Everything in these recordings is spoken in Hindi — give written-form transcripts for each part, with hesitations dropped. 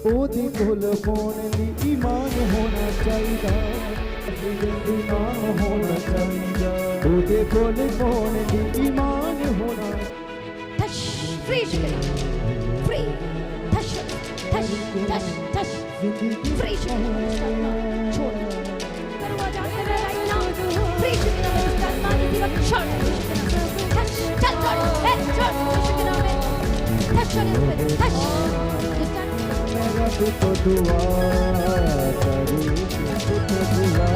ਉਹਦੇ ਕੋਲ ਪਾਉਣ ਲਈ ਈਮਾਨ ਹੋਣਾ ਚਾਹੀਦਾ, ਈਮਾਨ ਹੋਣਾ ਚਾਹੀਦਾ, ਉਹਦੇ ਕੋਲ ਪਾਉਣ ਲਈ ਈਮਾਨ ਹੋਣਾ। touch, free chicken, free, touch, touch, touch, touch, free chicken, छोड़, दरवाजा तेरा right now, free chicken, मानी तेरा छोड़, touch, चल छोड़, छोड़, chicken में, touch छोड़, touch, मेरा तो दुआ करूँ, तो दुआ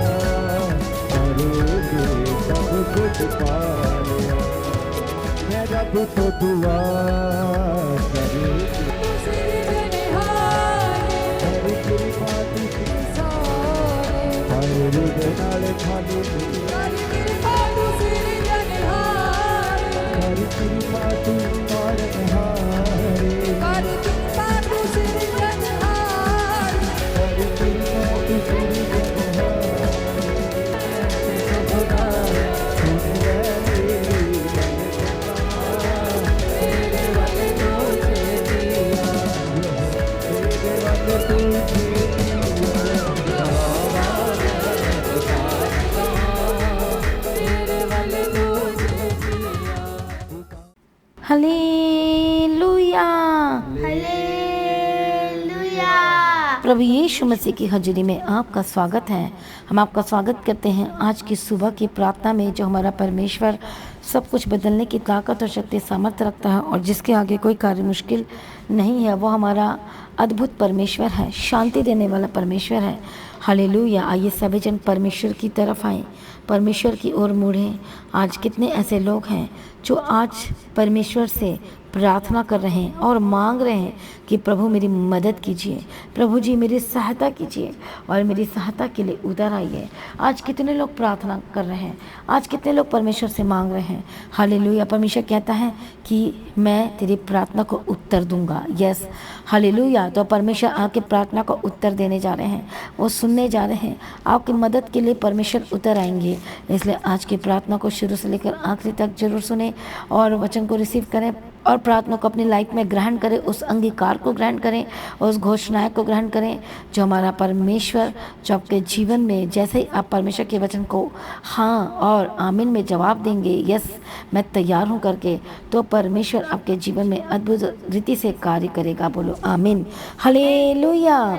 करूँगी, सब कुछ पा लिया। मेरा तो दुआ करूँगी, हरी तेरी बात की सारे, हरी रुद नाले खाली हरी तेरी बात और नहारे, हालेलुया, हालेलुया। प्रभु यीशु मसीह की हजूरी में आपका स्वागत है। हम आपका स्वागत करते हैं आज की सुबह की प्रार्थना में, जो हमारा परमेश्वर सब कुछ बदलने की ताकत और शक्ति सामर्थ्य रखता है और जिसके आगे कोई कार्य मुश्किल नहीं है। वो हमारा अद्भुत परमेश्वर है, शांति देने वाला परमेश्वर है। हालेलुया। आइए सभी जन परमेश्वर की तरफ आएँ, परमेश्वर की ओर मुड़ें। आज कितने ऐसे लोग हैं जो आज परमेश्वर से प्रार्थना कर रहे हैं और मांग रहे हैं कि प्रभु मेरी मदद कीजिए, प्रभु जी मेरी सहायता कीजिए और मेरी सहायता के लिए उधर आइए। आज कितने लोग प्रार्थना कर रहे हैं, आज कितने लोग परमेश्वर से मांग रहे हैं। हालेलुया। परमेश्वर कहता है कि मैं तेरी प्रार्थना को उत्तर दूंगा। Yes, hallelujah. तो परमेश्वर आपके प्रार्थना को उत्तर देने जा रहे हैं, वो सुनने जा रहे हैं। आपकी मदद के लिए परमेश्वर उतर आएंगे। इसलिए आज की प्रार्थना को शुरू से लेकर आखिरी तक जरूर सुने और वचन को रिसीव करें और प्रार्थना को अपनी लाइफ में ग्रहण करें, उस अंगीकार को ग्रहण करें, उस घोषणाएं को ग्रहण करें जो हमारा परमेश्वर जो आपके जीवन में, जैसे ही आप परमेश्वर के वचन को हाँ और आमीन में जवाब देंगे, यस मैं तैयार हूँ करके, तो परमेश्वर आपके जीवन में अद्भुत रीति से कार्य करेगा। बोलो आमीन, हालेलुया।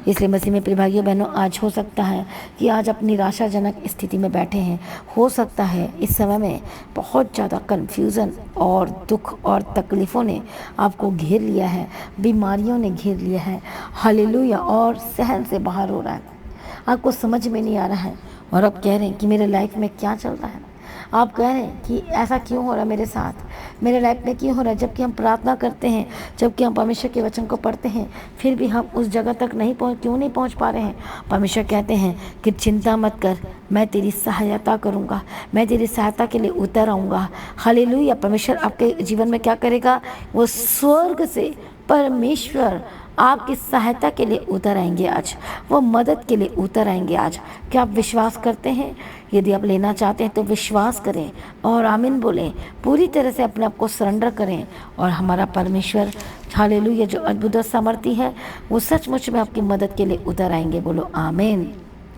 इसलिए मसीह में प्रिय भाइयों बहनों, आज हो सकता है कि आज आप निराशाजनक स्थिति में बैठे हैं। हो सकता है इस समय में बहुत ज़्यादा कन्फ्यूज़न और दुख और तकलीफ़ों ने आपको घेर लिया है, बीमारियों ने घेर लिया है। हालेलुया। और सहन से बाहर हो रहा है, आपको समझ में नहीं आ रहा है और आप कह रहे हैं कि मेरे लाइफ में क्या चल रहा है। आप कह रहे हैं कि ऐसा क्यों हो रहा है मेरे साथ, मेरे लाइफ में क्यों हो रहा है। जबकि हम प्रार्थना करते हैं, जबकि हम परमेश्वर के वचन को पढ़ते हैं, फिर भी हम उस जगह तक क्यों नहीं पहुंच पा रहे हैं। परमेश्वर कहते हैं कि चिंता मत कर, मैं तेरी सहायता करूंगा, मैं तेरी सहायता के लिए उतर आऊँगा। हालेलुया। परमेश्वर आपके जीवन में क्या करेगा, वो स्वर्ग से परमेश्वर आपकी सहायता के लिए उतर आएंगे। आज वो मदद के लिए उतर आएंगे। आज क्या आप विश्वास करते हैं? यदि आप लेना चाहते हैं तो विश्वास करें और आमीन बोलें, पूरी तरह से अपने आप को सरेंडर करें और हमारा परमेश्वर हालेलुया जो अद्भुत सामर्थी है, वो सचमुच में आपकी मदद के लिए उतर आएंगे। बोलो आमीन।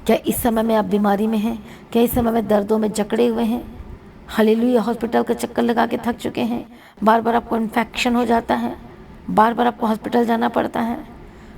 क्या इस समय में आप बीमारी में हैं? क्या इस समय में दर्दों में जकड़े हुए हैं? हालेलुया। हॉस्पिटल का चक्कर लगा के थक चुके हैं, बार बार आपको इन्फेक्शन हो जाता है, बार बार आपको हॉस्पिटल जाना पड़ता है,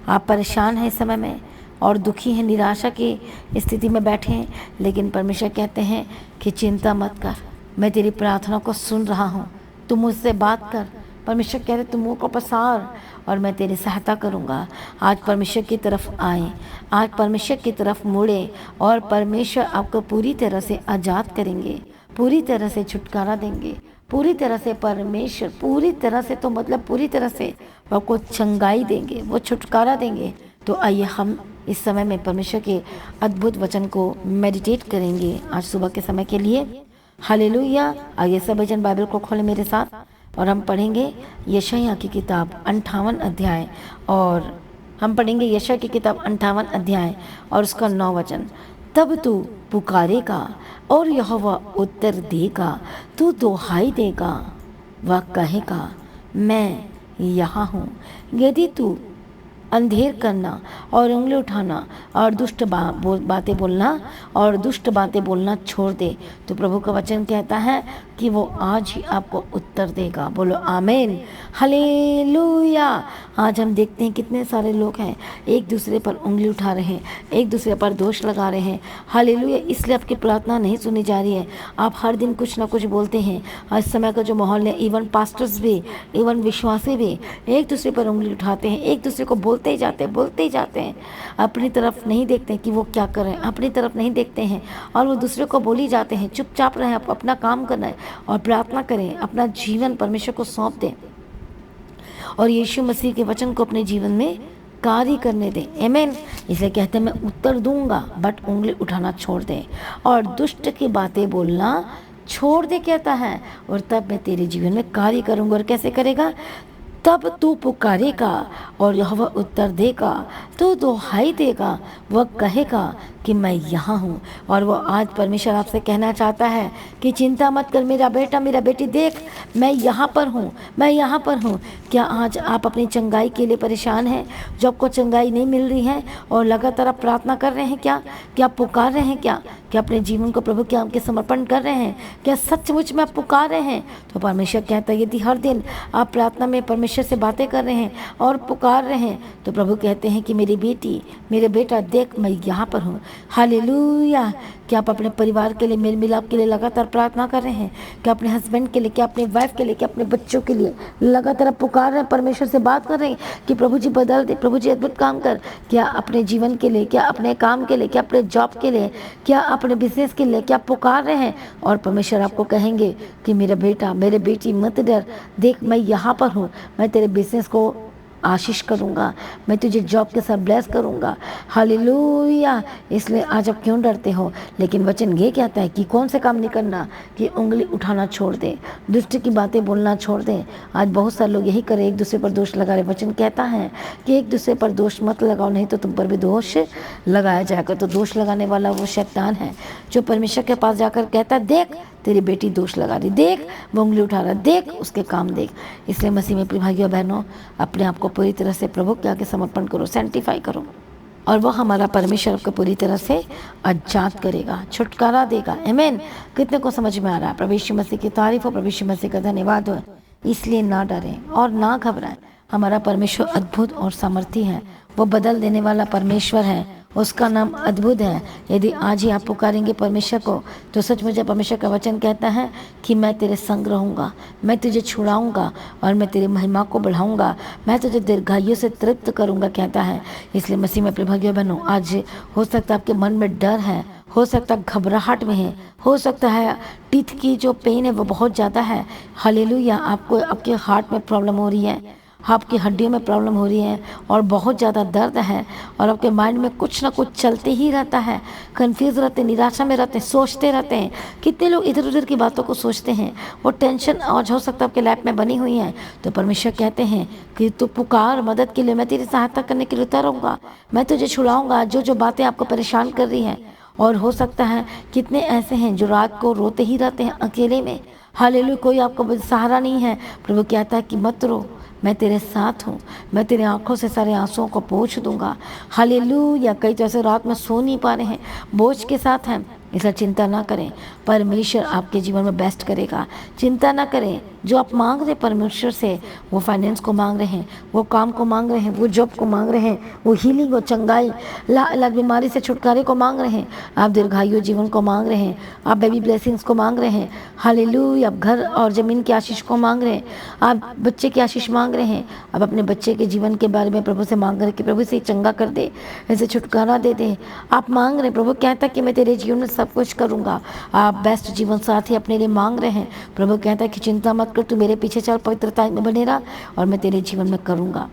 आप परेशान हैं इस समय में और दुखी हैं, निराशा की स्थिति में बैठे हैं। लेकिन परमेश्वर कहते हैं कि चिंता मत कर, मैं तेरी प्रार्थना को सुन रहा हूँ, तू मुझसे बात कर। परमेश्वर कह रहे तुम मुँह को पसार और मैं तेरी सहायता करूँगा। आज परमेश्वर की तरफ आएँ, आज परमेश्वर की तरफ मुड़े और परमेश्वर आपको पूरी तरह से आज़ाद करेंगे, पूरी तरह से छुटकारा देंगे, पूरी तरह से परमेश्वर पूरी तरह से, तो मतलब पूरी तरह से वो आपको चंगाई देंगे, वो छुटकारा देंगे। तो आइए हम इस समय में परमेश्वर के अद्भुत वचन को मेडिटेट करेंगे आज सुबह के समय के लिए। हालेलुया। आइए सब जन बाइबल को खोलें मेरे साथ और हम पढ़ेंगे यशायाह की किताब 58 अध्याय, और हम पढ़ेंगे यशायाह की किताब 58 अध्याय और उसका 9 वचन। तब तू पुकारेगा और यहोवा उत्तर देगा, तू दुहाई देगा, वह कहेगा मैं यहाँ हूँ। यदि तू अंधेर करना और उंगली उठाना और बातें बोलना और दुष्ट बातें बोलना छोड़ दे। तो प्रभु का वचन कहता है कि वो आज ही आपको उत्तर देगा। बोलो आमीन, हालेलुया। आज हम देखते हैं कितने सारे लोग हैं एक दूसरे पर उंगली उठा रहे हैं, एक दूसरे पर दोष लगा रहे हैं। हालेलुया। इसलिए आपकी प्रार्थना नहीं सुनी जा रही है। आप हर दिन कुछ ना कुछ बोलते हैं। आज समय का जो माहौल है, इवन पास्टर्स भी, इवन विश्वासी भी एक दूसरे पर उंगली उठाते हैं, एक दूसरे को बोलते ही जाते हैं। अपनी तरफ नहीं देखते कि वो क्या कर रहे हैं, अपनी तरफ नहीं देखते हैं और वो दूसरे को बोली जाते हैं। चुपचाप रहें, आप अपना काम करना है और प्रार्थना करें, अपना जीवन परमेश्वर को सौंप दें और यीशु मसीह के वचन को अपने जीवन में कार्य करने दें। आमीन। इसलिए कहते हैं मैं उत्तर दूंगा, बट उंगली उठाना छोड़ दें और दुष्ट की बातें बोलना छोड़ दे कहता है, और तब मैं तेरे जीवन में कार्य करूंगा। और कैसे करेगा? तब तू पुकारेगा और यहोवा उत्तर देगा, तो दुहाई देगा, वह कहेगा कि मैं यहाँ हूँ। और वो आज परमेश्वर आपसे कहना चाहता है कि चिंता मत कर मेरा बेटा, मेरा बेटी, देख मैं यहाँ पर हूँ, मैं यहाँ पर हूँ। क्या आज आप अपनी चंगाई के लिए परेशान हैं? जो आपको चंगाई नहीं मिल रही है और लगातार आप प्रार्थना कर रहे हैं, क्या आप पुकार रहे हैं? क्या अपने जीवन को प्रभु के आपके समर्पण कर रहे हैं? क्या सचमुच में आप पुकार रहे हैं? तो परमेश्वर कहता है यदि हर दिन आप प्रार्थना में परमेश्वर से बातें कर रहे हैं और पुकार रहे हैं, तो प्रभु कहते हैं कि मेरी बेटी, मेरे बेटा, देख मैं यहाँ पर हूँ। हालेलुया। क्या आप अपने परिवार के लिए, मेल मिलाप के लिए लगातार प्रार्थना कर रहे हैं? क्या अपने हस्बैंड के लिए, क्या अपने वाइफ के लिए, क्या अपने बच्चों के लिए लगातार आप पुकार रहे हैं, परमेश्वर से बात कर रहे हैं कि प्रभु जी बदल दे, प्रभु जी अद्भुत काम कर? क्या अपने जीवन के लिए, क्या अपने काम के लिए, क्या अपने जॉब के लिए, क्या अपने बिजनेस के लिए क्या पुकार रहे हैं? और परमेश्वर आपको कहेंगे कि मेरा बेटा, मेरे बेटी, मत डर, देख मैं यहाँ पर हूँ, मैं तेरे बिजनेस को आशीष करूँगा, मैं तुझे जॉब के साथ ब्लेस करूँगा। हालेलुया। इसलिए आज आप क्यों डरते हो? लेकिन वचन ये कहता है कि कौन से काम नहीं करना, कि उंगली उठाना छोड़ दे, दुष्ट की बातें बोलना छोड़ दे। आज बहुत सारे लोग यही करें, एक दूसरे पर दोष लगा रहे। वचन कहता है कि एक दूसरे पर दोष मत लगाओ, नहीं तो तुम पर भी दोष लगाया जाएगा। तो दोष लगाने वाला वो शैतान है जो परमेश्वर के पास जाकर कहता है देख तेरी बेटी दोष लगा रही, देख वो उंगली उठा रहा, देख उसके काम देख। इसलिए मसीह में प्रिय भाइयों बहनों, अपने आप को पूरी तरह से प्रभु के आगे समर्पण करो, सेंटिफाई करो, और वो हमारा परमेश्वर को पूरी तरह से आजाद करेगा, छुटकारा देगा। आमीन। कितने को समझ में आ रहा है? प्रभु यीशु मसीह की तारीफ हो, प्रभु यीशु मसीह का धन्यवाद हो। इसलिए ना डरें और ना घबराएं। हमारा परमेश्वर अद्भुत और सामर्थी है, वो बदल देने वाला परमेश्वर है, उसका नाम अद्भुत है। यदि आज ही आप पुकारेंगे परमेश्वर को, तो सचमुच परमेश्वर का वचन कहता है कि मैं तेरे संग रहूँगा, मैं तुझे छुड़ाऊँगा और मैं तेरी महिमा को बढ़ाऊँगा, मैं तुझे दीर्घायु से तृप्त करूँगा कहता है। इसलिए मसीह में प्रिय भाइयों बहनों, आज हो सकता है आपके मन में डर है, हो सकता है घबराहट में है, हो सकता है टीथ की जो पेन है वो बहुत ज़्यादा है। हालेलुया। आपको आपके हार्ट में प्रॉब्लम हो रही है, आपकी हड्डियों में प्रॉब्लम हो रही है और बहुत ज़्यादा दर्द है और आपके माइंड में कुछ ना कुछ चलते ही रहता है, कंफ्यूज रहते हैं, निराशा में रहते हैं, सोचते रहते हैं। कितने लोग इधर उधर की बातों को सोचते हैं, वो टेंशन आज हो सकता है आपके लाइफ में बनी हुई है। तो परमेश्वर कहते हैं कि तू पुकार मदद के लिए, मैं तेरी सहायता करने के लिए उतर रहूँगा, मैं तुझे छुड़ाऊँगा जो बातें आपको परेशान कर रही हैं। और हो सकता है कितने ऐसे हैं जो रात को रोते ही रहते हैं अकेले में। हालेलुया। कोई आपको सहारा नहीं है। प्रभु कहता है कि मत रो, मैं तेरे साथ हूँ, मैं तेरे आंखों से सारे आंसुओं को पोंछ दूंगा। हालेलुया। कई तो ऐसे रात में सो नहीं पा रहे हैं, बोझ के साथ हैं, इसलिए चिंता ना करें, परमेश्वर आपके जीवन में बेस्ट करेगा। चिंता ना करें, जो आप मांग रहे परमेश्वर से, वो फाइनेंस को मांग रहे हैं, वो काम को मांग रहे हैं, वो जॉब को मांग रहे हैं, वो हीलिंग और चंगाई, अलग बीमारी से छुटकारे को मांग रहे हैं, आप दीर्घायु जीवन को मांग रहे हैं, आप बेबी ब्लेसिंग्स को मांग रहे हैं। हालेलुया। आप घर और ज़मीन की आशीष को मांग रहे हैं, आप बच्चे की आशीष मांग रहे हैं, आप अपने बच्चे के जीवन के बारे में प्रभु से मांग रहे हैं कि प्रभु से चंगा कर दे, ऐसे छुटकारा दे दे। आप मांग रहे हैं, प्रभु कहता है कि मैं तेरे जीवन में सब कुछ करूँगा। आप बेस्ट जीवन साथी अपने लिए मांग रहे हैं, प्रभु कहता है कि चिंता मत कर, तू मेरे पीछे चल, पवित्रता में बने रहा और मैं तेरे जीवन में करूँगा।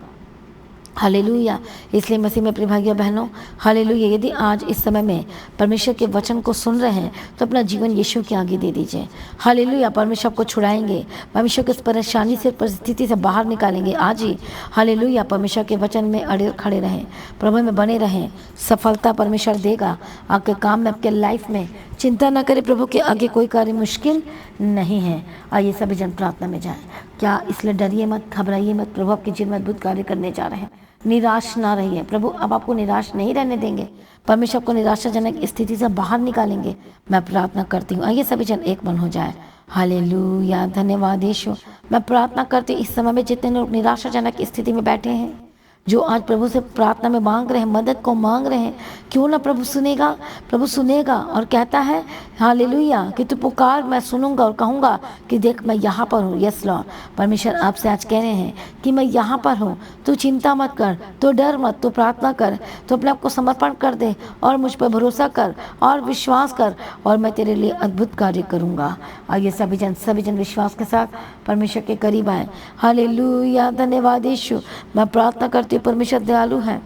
हालेलुया। इसलिए मसीह में प्रिय भाइयों बहनों, हालेलुया। यदि आज इस समय में परमेश्वर के वचन को सुन रहे हैं तो अपना जीवन यीशु के आगे दे दीजिए। हालेलुया। परमेश्वर आपको छुड़ाएंगे, परमेश्वर को इस परेशानी से, परिस्थिति से बाहर निकालेंगे आज ही। हालेलुया। परमेश्वर के वचन में अड़े खड़े रहें, प्रभु में बने रहें, सफलता परमेश्वर देगा आपके काम में, आपके लाइफ में। चिंता न करें, प्रभु के आगे कोई कार्य मुश्किल नहीं है। आइए सभी जन प्रार्थना में जाएं। क्या इसलिए डरिए मत, घबराइए मत। प्रभु आपके जीवन में अद्भुत कार्य करने जा रहे हैं। निराश ना रहिए, प्रभु अब आपको निराश नहीं रहने देंगे। परमेश्वर आपको निराशाजनक स्थिति से बाहर निकालेंगे। मैं प्रार्थना करती हूँ, आइए सभी जन एक मन हो जाए। हालेलुया, धन्यवाद यीशु। मैं प्रार्थना करती हूँ इस समय में जितने लोग निराशाजनक स्थिति में बैठे हैं, जो आज प्रभु से प्रार्थना में मांग रहे हैं, मदद को मांग रहे हैं, क्यों ना प्रभु सुनेगा। प्रभु सुनेगा और कहता है हालेलुया कि तू पुकार, मैं सुनूंगा और कहूँगा कि देख मैं यहाँ पर हूँ। यस लॉर्ड, परमेश्वर आपसे आज कह रहे हैं कि मैं यहाँ पर हूँ, तू चिंता मत कर, तू डर मत, तू प्रार्थना कर, तू अपने आप को समर्पण कर दे और मुझ पर भरोसा कर और विश्वास कर और मैं तेरे लिए अद्भुत कार्य करूँगा। आइए सभी जन विश्वास के साथ परमेश्वर के करीब आए। हालेलुया, धन्यवाद यीशु। मैं प्रार्थना करती हूँ परमेश्वर दयालु है,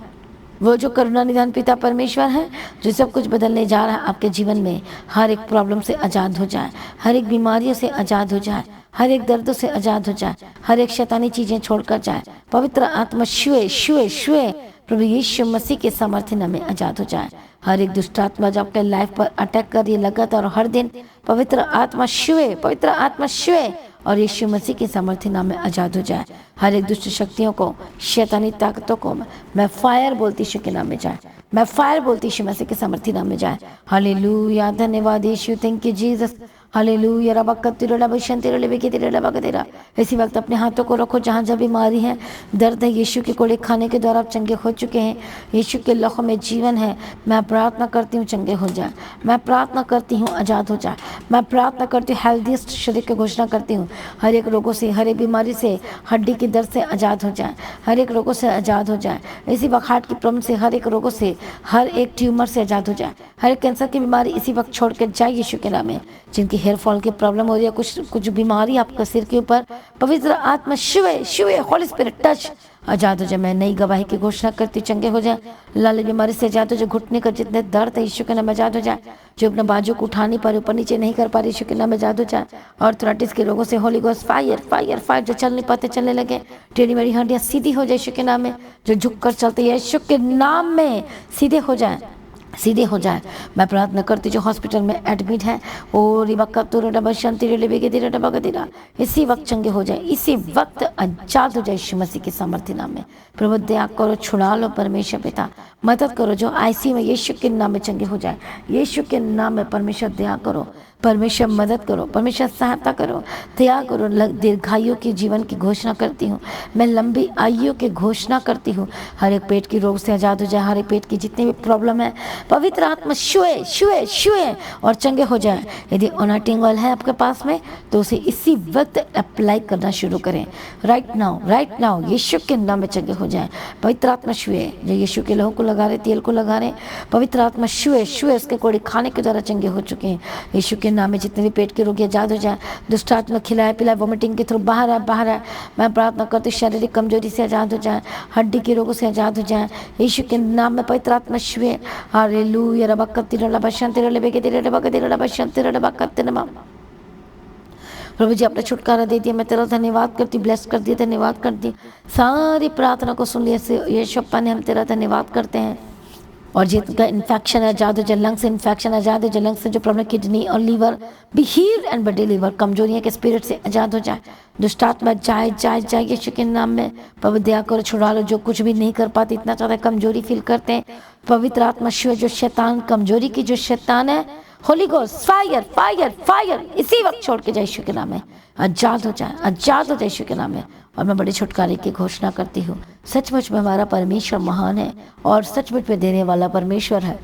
वो जो करुणा निधान पिता परमेश्वर है, जो सब कुछ बदलने जा रहा है आपके जीवन में। हर एक प्रॉब्लम से आज़ाद हो जाए, हर एक बीमारियों से आज़ाद हो जाए, हर एक दर्दों से आज़ाद हो जाए, हर एक शैतानी चीज़ें छोड़कर जाए। पवित्र आत्मा शुए शुए शुए प्रभु यीशु मसीह के सामर्थ्य नाम में आज़ाद हो जाए। हर एक दुष्ट आत्मा जो आपके लाइफ पर अटैक कर रही है लगातार और हर दिन, पवित्र आत्मा शुए, पवित्र आत्मा शुए और यीशु मसीह के सामर्थ्य नाम में आज़ाद हो जाए। हर एक दुष्ट शक्तियों को, शैतानी ताकतों को मैं फायर बोलती यीशु के नाम में जाए, मैं फायर बोलती यीशु मसीह के सामर्थ्य नाम में जाए। हालेलुया, धन्यवाद यीशु, थैंक यू जीसस। हालेलुया, रबा कत्तिरा रबा शंतिरा लेबे के तेरे रबा कतेरा। इसी वक्त अपने हाथों को रखो जहाँ जब बीमारी है, दर्द है, यीशु के कोड़े खाने के द्वारा आप चंगे हो चुके हैं। यीशु के लहू में जीवन है। मैं प्रार्थना करती हूँ चंगे हो जाए, मैं प्रार्थना करती हूँ आज़ाद हो जाए, मैं प्रार्थना करती हूँ हेल्दीस्ट शरीर की घोषणा करती हूँ। हर एक रोगों से, हर एक बीमारी से, हड्डी की दर्द से आज़ाद हो जाए, हर एक रोगों से आज़ाद हो जाए। इसी वक्त हार्ट की प्रॉब्लम से, हर एक रोगों से, हर एक ट्यूमर से आज़ाद हो जाए, हर एक कैंसर की बीमारी इसी वक्त छोड़ के जाए यीशु के नाम में। जिनकी हेयर फॉल की प्रॉब्लम हो रही है, कुछ बीमारी आपका सिर के ऊपर, पवित्र आत्मा शिवे शिवे होली स्पिरिट टच, आज़ाद हो जाए। मैं नई गवाही की घोषणा करती, चंगे हो जाए। लाल बीमारी से आज़ाद हो जाए, घुटने का जितने दर्द है यीशु के नाम में आज़ाद हो जाए। जो अपने बाजू को उठा नहीं पा रहे, ऊपर नीचे नहीं कर पा रहे, यीशु के नाम में आज़ाद हो जाए। आर्थराइटिस के रोगों से Holi ghost fire fire fire, जो चल नहीं पाते चलने लगे, टेढ़ी मेढ़ी हड्डियाँ सीधी हो जाए यीशु के नाम में। जो झुक कर चलते हैं यीशु के नाम में सीधे हो जाए, सीधे हो जाए। मैं प्रार्थना करती जो हॉस्पिटल में एडमिट है, और इसी वक्त चंगे हो जाए, इसी वक्त आजाद हो जाए यीशु मसीह के सामर्थ्य नाम में। प्रभु दया करो, छुड़ा लो परमेश्वर पिता, मदद करो। जो आईसीयू में यीशु के नाम में चंगे हो जाए, यीशु के नाम में परमेश्वर दया करो, परमेश्वर मदद करो, परमेश्वर सहायता करो, दया करो। दीर्घायु के जीवन की घोषणा करती हूँ, मैं लंबी आयु की घोषणा करती हूँ। हर एक पेट की रोग से आज़ाद हो जाए, हर एक पेट की जितनी भी प्रॉब्लम है, पवित्र आत्मा छुए छुए छुए और चंगे हो जाए। यदि अनॉइंटिंग ऑयल है आपके पास में तो उसे इसी वक्त अप्लाई करना शुरू करें। राइट नाउ यीशु के नाम में चंगे हो जाए। पवित्र आत्मा छुए, जो यीशु के लहू को लगा रहे, तेल को लगा रहे, पवित्र आत्मा छुए छुए उसके कोड़े खाने के द्वारा चंगे हो चुके हैं। यीशु के नाम में जितने भी पेट के रोगी आज़ाद हो जाए, दुष्ट आत्मा खिलाए पिलाए वोमिटिंग के थ्रू बाहर आए। मैं प्रार्थना करती हूँ शारीरिक कमजोरी से आज़ाद हो जाए, हड्डी के रोगों से आज़ाद हो जाए यीशु के नाम में। पवित्र आत्मा छुए। हालेलुया, रबा कत्तिरा रबा शंतिरा लेबे के तेरे रबा कतेरा रबा शंतिरा रबा कत्तिरा। प्रभु जी आपने छुटकारा दे दिया, मैं तेरा धन्यवाद करती, ब्लेस कर दिया, धन्यवाद करती। सारी प्रार्थना को सुन लिया यीशु अप्पा ने, हम तेरा धन्यवाद करते हैं। और जिनका इन्फेक्शन आज़ाद हो जाए, लंग से इन्फेक्शन आज़ाद हो जाए, लंग से जो प्रॉब्लम, किडनी और liver be healed and be delivered, कमजोरियाँ के स्पिरिट से आज़ाद हो जाए। दुष्ट आत्मा जाए जाए जाए यीशु के नाम में। प्रभु दया करो, छुड़ा लो। जो कुछ भी नहीं कर पाते, इतना ज़्यादा कमजोरी फील करते हैं, पवित्र आत्मा शिव, जो शैतान कमजोरी की जो शैतान है, Holi ghost fire fire fire इसी वक्त छोड़ के जाए यीशु के नाम में। आज़ाद हो जाए, आज़ाद हो जाए यीशु के नाम में। और मैं बड़ी छुटकारे की घोषणा करती हूँ, सचमुच में हमारा परमेश्वर महान है और सचमुच में देने वाला परमेश्वर है।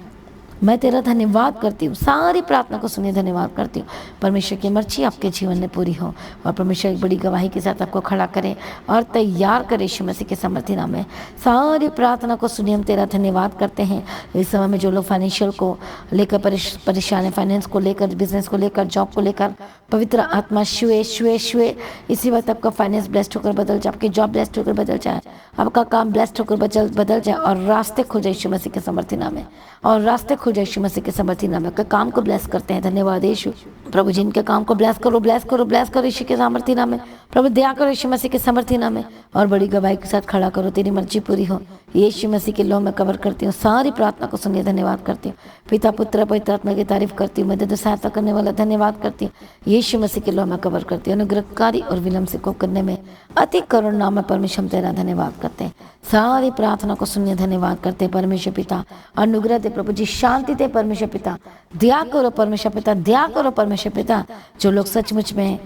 मैं तेरा धन्यवाद करती हूँ, सारी प्रार्थना को सुनिए, धन्यवाद करती हूँ। परमेश्वर की मर्जी आपके जीवन में पूरी हो और परमेश्वर एक बड़ी गवाही के साथ आपको खड़ा करे और तैयार करे यीशु मसीह के समर्थी नाम में। सारी प्रार्थना को सुनिए, हम तेरा धन्यवाद करते हैं। इस समय में जो लोग फाइनेंशियल को लेकर परेशान है, फाइनेंस को लेकर, बिजनेस को लेकर, जॉब को लेकर, पवित्र आत्मा शुए शुए शुए इसी वक्त आपका फाइनेंस ब्लेस्ड होकर बदल जाए, आपकी जॉब ब्लेस्ड होकर बदल जाए, आपका काम ब्लेस्ड होकर बदल जाए और रास्ते खुल जाए यीशु मसीह के समर्थी नाम में, और रास्ते खुल जाए यीशु मसीह के समर्थी नाम में। काम को ब्लेस करते हैं, धन्यवाद यीशु। प्रभु जी इनके काम को ब्लेस करो, ब्लेस करो, ब्लेस करो यीशु के सामर्थी नाम में। प्रभु दया करो यीशु मसीह के सामर्थी नाम में, और बड़ी गवाही के साथ खड़ा करो, तेरी मर्जी पूरी हो। यीशु मसीह के लौ में कवर करती हूँ, सारी प्रार्थना को सुनिए, धन्यवाद करती हूँ। पिता पुत्र पवित्र आत्मा की तारीफ करती हूँ, मदद सहायता करने वाला धन्यवाद करती हूँ। यीशु मसीह के लौ में कवर करती हूँ, अनुग्रहकारी और विलम्ब से को करने में अति करुण नाम में परमेश्वर हम तेरा धन्यवाद करते हैं। सारी प्रार्थना को सुनिए, धन्यवाद करते हैं परमेश्वर पिता। अनुग्रह दे प्रभु जी, शांति दे परमेश्वर पिता, दया करो परमेश्वर पिता, दया करो परमेश्वर पिता। जो लोग सचमुच में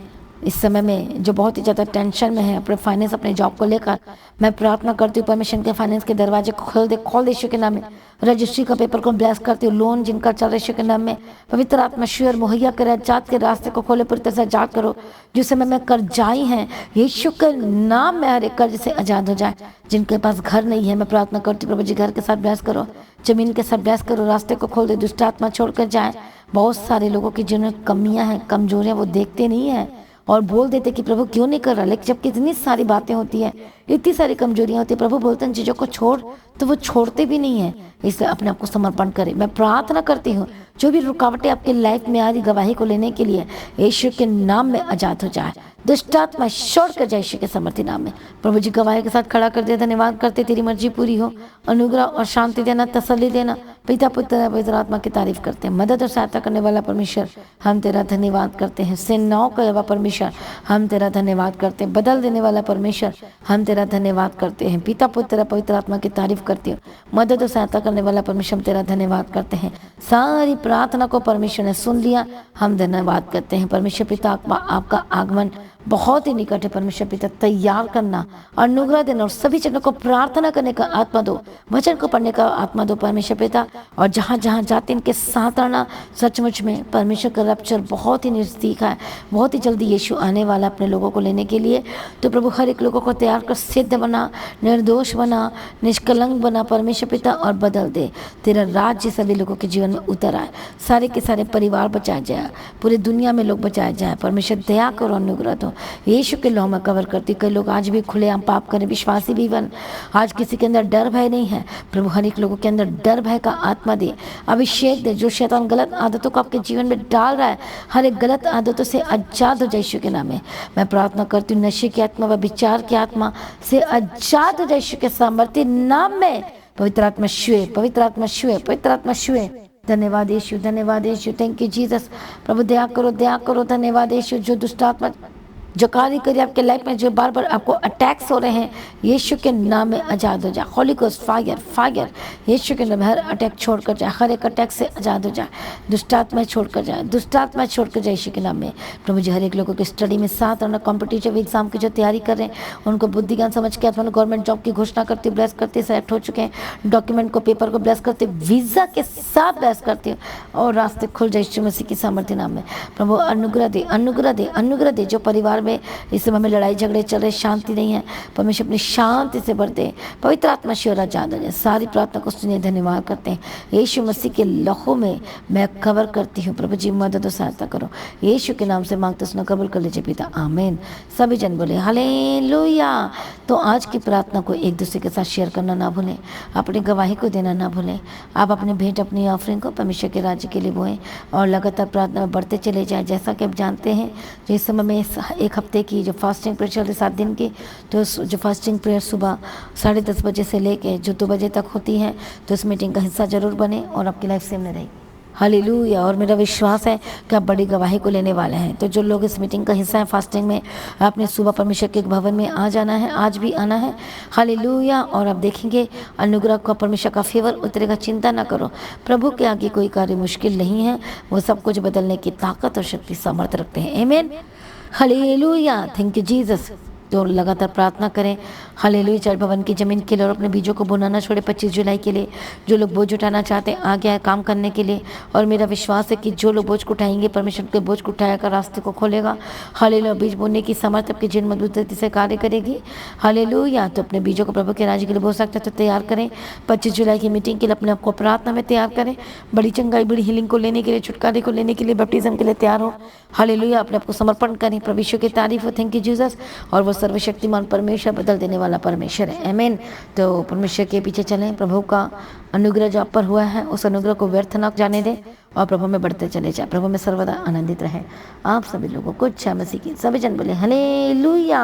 इस समय में जो बहुत ही ज़्यादा टेंशन में है अपने फाइनेंस, अपने जॉब को लेकर, मैं प्रार्थना करती हूँ परमेश्वर के फाइनेंस के दरवाजे को खोल दे यीशु के नाम में। रजिस्ट्री का पेपर को ब्लेस करती हूँ, लोन जिनका चल रहा है यीशु के नाम में, पवित्र आत्मा श्योर मुहैया करे, जात के रास्ते को खोले, पूरी तरह से आजाद करो। जिस समय में कर्जाई हैं यीशु के नाम में हर एक कर्ज से आजाद हो जाए। जिनके पास घर नहीं है, मैं प्रार्थना करती हूँ प्रभु जी घर के साथ ब्लेस करो, जमीन के साथ ब्लेस करो, रास्ते को खोल दे, दुष्ट आत्मा छोड़ कर जाए। बहुत सारे लोगों की जिन्हें कमियां हैं, कमजोरियां, वो देखते नहीं हैं और बोल देते कि प्रभु क्यों नहीं कर रहा, लेकिन जब कितनी सारी बातें होती हैं, इतनी सारी कमजोरियां होती है, प्रभु बोलते हैं चीज़ों को छोड़, तो वो छोड़ते भी नहीं है। इसलिए अपने आप को समर्पण करें। मैं प्रार्थना करती हूँ जो भी रुकावटें आपके लाइफ में आ रही गवाही को लेने के लिए, यीशु के नाम में आजाद हो जाए, दुष्ट आत्मा छोड़ कर जाए यीशु के समर्थी नाम में। प्रभु जी गवाही के साथ खड़ा कर दे, धन्यवाद करते, तेरी मर्जी पूरी हो। अनुग्रह और शांति देना, तसल्ली देना, पिता पुत्र पवित्र आत्मा की तारीफ करते हैं। मदद और सहायता करने वाला परमेश्वर हम तेरा धन्यवाद करते हैं। सेनाओं का यहोवा परमेश्वर हम तेरा धन्यवाद करते हैं। बदल देने वाला परमेश्वर हम तेरा धन्यवाद करते हैं। पिता पुत्र पवित्र आत्मा की तारीफ करती हूँ। मदद और सहायता करने वाला परमेश्वर हम तेरा धन्यवाद करते हैं। सारी प्रार्थना को परमेश्वर ने सुन लिया, हम धन्यवाद करते हैं। परमेश्वर पिता आपका आगमन बहुत ही निकट है। परमेश्वर पिता तैयार करना, अनुग्रह देना और सभी जनों को प्रार्थना करने का आत्मा दो, वचन को पढ़ने का आत्मा दो परमेश्वर पिता। और जहाँ जहाँ जाते इनके साथ रहना। सचमुच में परमेश्वर का रैप्चर बहुत ही नज़दीक है, बहुत ही जल्दी यीशु आने वाला अपने लोगों को लेने के लिए। तो प्रभु हर एक लोगों को तैयार कर सिद्ध बना, निर्दोष बना, निष्कलंक बना परमेश्वर पिता, और बदल दे। तेरा राज्य सभी लोगों के जीवन में उतर आए, सारे के सारे परिवार बचाए जाए, पूरी दुनिया में लोग बचाए जाए। परमेश्वर दया करो, अनुग्रह दो। यीशु के लौ में कवर करती। कई लोग आज भी खुलेआम पाप करें, विश्वासी भी बन। आज किसी के अंदर डर भय नहीं है। प्रभु हर एक लोगों के अंदर डर भय का आत्मा दे, अभिषेक दे। जो शैतान गलत आदतों को आपके जीवन में डाल रहा है, हर एक गलत आदतों से आजाद हो जाए यीशु के नाम में। मैं प्रार्थना करती हूँ नशे की आत्मा व विचार की आत्मा से आजाद हो जाए यीशु के सामर्थ्य नाम में। पवित्र आत्मा शुए, पवित्र आत्मा शुए, पवित्र आत्मा शुए। धन्यवाद यीशु, धन्यवाद यीशु, थैंक यू जीसस। प्रभु दया करो, दया करो, धन्यवाद यीशु। जो दुष्ट आत्मा जो कार्य करिए आपके लाइफ में, जो बार बार आपको अटैक्स हो रहे हैं, यीशु के नाम में आज़ाद हो जाए। होली गोस्ट फायर, फायर यीशु के नाम में हर अटैक छोड़ कर जाए, हर एक अटैक से आज़ाद हो जाए। दुष्टात्मा छोड़ कर जाए, दुष्टात्मा छोड़ कर जाए यीशु के नाम में। प्रभु जी हर एक लोगों की स्टडी में साथ रहना, कॉम्पिटिटिव एग्जाम की जो तैयारी कर रहे हैं उनको बुद्धि ज्ञान समझ के अपना गवर्नमेंट जॉब की घोषणा करती हूँ, ब्लेस करते, सेलेक्ट हो चुके हैं, डॉक्यूमेंट को पेपर को ब्लेस करते, वीज़ा के साथ ब्लेस करती हूँ, और रास्ते खुल जाए यीशु मसीह की सामर्थ्य नाम में। प्रभु अनुग्रह दे, अनुग्रह दे, अनुग्रह दे। जो परिवार में इस समय में लड़ाई झगड़े चल रहे, शांति नहीं है, परमेश्वर अपनी शांति से भर दे। पवित्र आत्मा शिवर आजाद हो जाए। सारी प्रार्थना को सुनिए, धन्यवाद करते हैं। यीशु मसीह के लहू में मैं कवर करती हूँ। प्रभु जी मदद और सहायता करो, यीशु के नाम से मांगते सुना, कबूल कर लीजिए पिता, आमीन। सभी जन बोले हालेलुया। तो आज की प्रार्थना को एक दूसरे के साथ शेयर करना ना भूलें, अपनी गवाही को देना ना भूलें। आप अपने भेंट, अपनी ऑफरिंग को परमेश्वर के राज्य के लिए बोएं और लगातार प्रार्थना में बढ़ते चले जाएं। जैसा कि आप जानते हैं जो इस समय में एक हफ्ते की जो फास्टिंग प्रेयर चल रही 7 दिन की, तो जो फास्टिंग प्रेयर सुबह 10:30 बजे से लेके जो 2 बजे तक होती है, तो इस मीटिंग का हिस्सा जरूर बने और आपकी लाइफ सेम में रहे। हालेलुया। और मेरा विश्वास है कि आप बड़ी गवाही को लेने वाले हैं। तो जो लोग इस मीटिंग का हिस्सा है फास्टिंग में, आपने सुबह परमेश्वर के भवन में आ जाना है, आज भी आना है। हालेलुया। और आप देखेंगे अनुग्रह का, परमेश्वर का फेवर उतरेगा। चिंता ना करो, प्रभु के आगे कोई कार्य मुश्किल नहीं है। वो सब कुछ बदलने की ताकत और शक्ति सामर्थ रखते हैं। आमीन, हालेलुया। Thank you Jesus. तो लगातार प्रार्थना करें। हालेलुया। चर्च भवन की ज़मीन के लिए और अपने बीजों को बोना ना छोड़े। 25 जुलाई के लिए जो लोग बोझ उठाना चाहते हैं, आ गया है काम करने के लिए। और मेरा विश्वास है कि जो लोग बोझ को उठाएंगे, परमेश्वर के बोझ को उठाया कर रास्ते को खोलेगा। हालेलुया। बीज बोने की समर्थ आपके जीवन में मजबूती से कार्य करेगी। हालेलुया। तो अपने बीजों को प्रभु के राज्य के लिए बो सकते हैं, तो तैयार करें। 25 जुलाई की मीटिंग के लिए अपने आपको प्रार्थना में तैयार करें। बड़ी चंगाई, बड़ी हीलिंग को लेने के लिए, छुटकारे को लेने के लिए, बैप्टिज्म के लिए तैयार हो। हालेलुया। अपने आपको समर्पण करें। प्रभु यीशु की तारीफ हो। Thank you Jesus. और वो सर्वशक्तिमान परमेश्वर बदल देने वाला परमेश्वर है। आमीन। तो परमेश्वर के पीछे चलें, प्रभु का अनुग्रह जो आप पर हुआ है उस अनुग्रह को व्यर्थ न जाने दें और प्रभु में बढ़ते चले जाए। प्रभु में सर्वदा आनंदित रहे। आप सभी लोगों को इच्छा मसीह की सभी जन बोले हालेलुया।